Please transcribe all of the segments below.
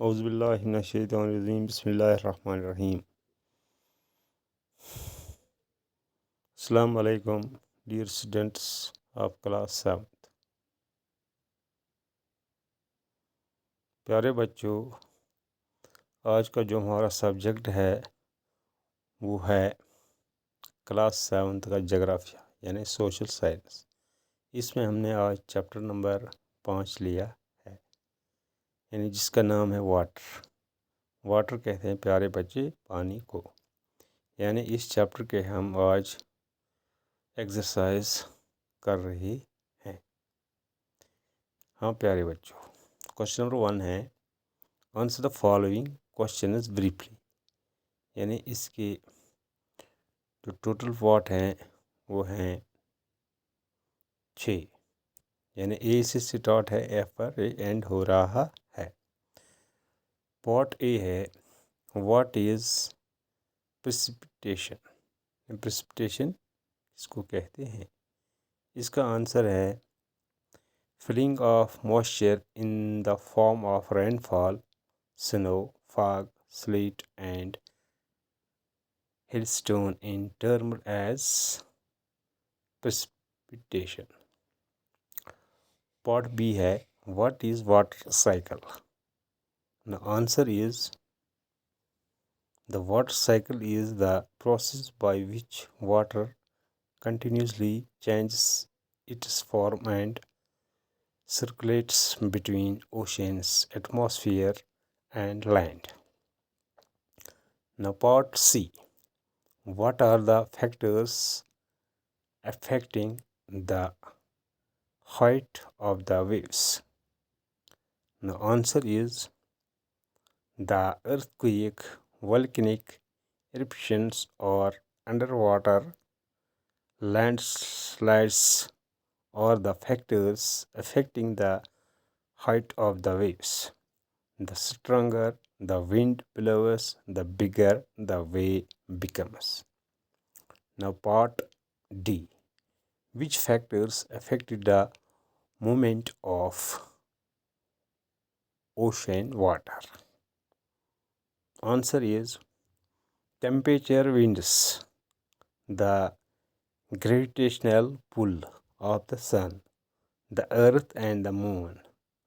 Auzubillahiminash-shaytanir-rajeem. Bismillahir-Rahmanir-Rahim. Assalamu alaikum, dear students of class 7th. प्यारे बच्चों, आज का जो हमारा सब्जेक्ट है वो है क्लास 7th का जोग्राफिया यानी सोशल साइंस। इसमें हमने आज चैप्टर नंबर 5 लिया है, यानी जिसका नाम है वाटर। वाटर कहते हैं प्यारे बच्चे पानी को। यानी इस चैप्टर के हम आज एक्सरसाइज कर रहे हैं। हाँ प्यारे बच्चों, क्वेश्चन नंबर 1 है answer the following question is briefly. यानी इसके जो टोटल वाट हैं वो हैं 6। यानी ए से स्टार्ट है, एफ पर एंड हो रहा है। पार्ट ए है व्हाट इज प्रेसिपिटेशन। प्रेसिपिटेशन किसको कहते हैं? इसका आंसर है filling of moisture in the form of rainfall, snow, fog, sleet and hailstone is termed as precipitation. Part B है what is water cycle? The answer is the water cycle is the process by which water continuously changes its form and circulates between oceans, atmosphere and land. Now part C. What are the factors affecting the height of the waves? The answer is the earthquake, volcanic eruptions or underwater landslides are the factors affecting the height of the waves. The stronger the wind blows, the bigger the wave becomes. Now part D. Which factors affected the movement of ocean water? Answer is temperature, winds, the gravitational pull of the sun, the earth and the moon,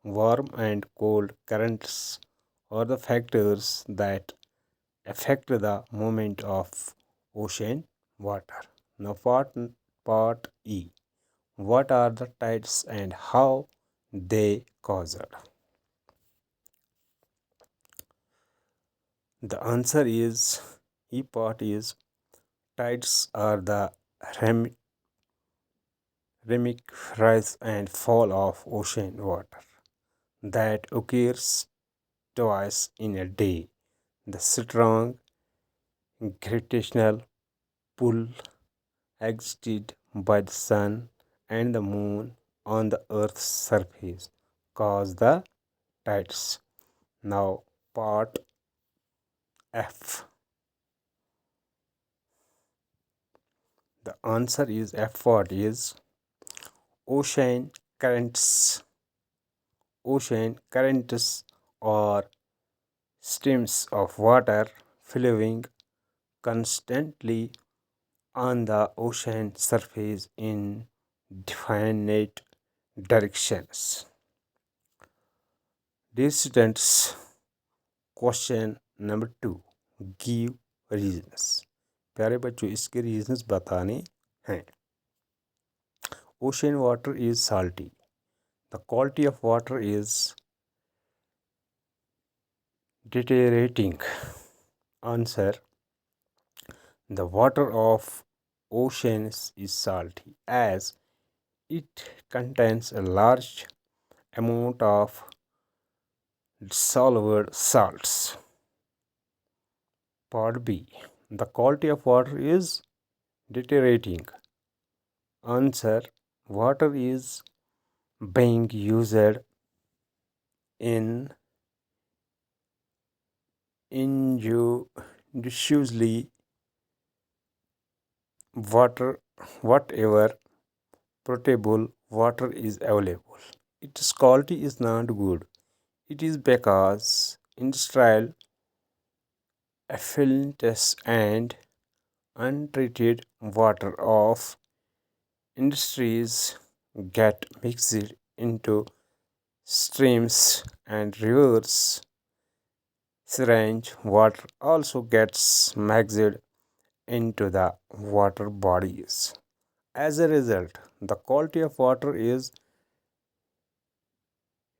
warm and cold currents are the factors that affect the movement of ocean water. Now part E. What are the tides and how they caused? The answer is E part is tides are the rhythmic rise and fall of ocean water that occurs twice in a day. The strong gravitational pull exerted by the sun and the moon on the earth's surface cause the tides. Now part F. The answer is F part is ocean currents. Ocean currents are streams of water flowing constantly on the ocean surface in definite directions. Dear students, question number 2 give reasons. प्यारे बच्चों, इसके reasons बताने हैं। Ocean water is salty, the quality of water is deteriorating. Answer the water of oceans is salty as it contains a large amount of dissolved salts. Part B. The quality of water is deteriorating. Answer. Water is being used in injudiciously whatever potable water is available. Its quality is not good. It is because industrial effluents and untreated water of industries get mixed into streams and rivers. Sewage water also gets mixed into the water bodies. As a result, the quality of water is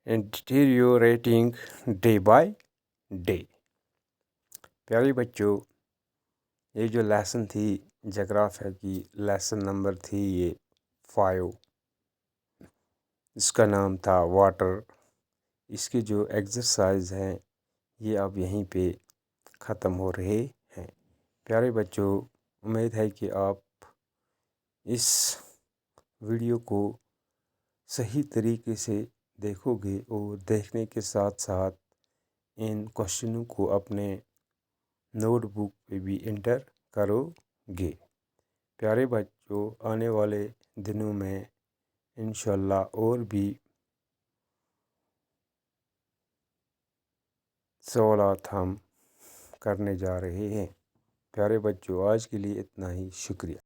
deteriorating day by day. प्यारे बच्चों, ये जो lesson थी जोग्राफिया की, lesson number थी ये 5, इसका नाम था वाटर। इसके जो एक्सरसाइज हैं ये अब यहीं पे ख़त्म हो रहे हैं। प्यारे बच्चों, उम्मीद है कि आप इस वीडियो को सही तरीके से देखोगे और देखने के साथ साथ इन क्वेश्चनों को अपने नोटबुक पे भी एंटर करोगे। प्यारे बच्चों, आने वाले दिनों में इंशाल्लाह और भी सवालात हम करने जा रहे हैं। प्यारे बच्चों, आज के लिए इतना ही, शुक्रिया।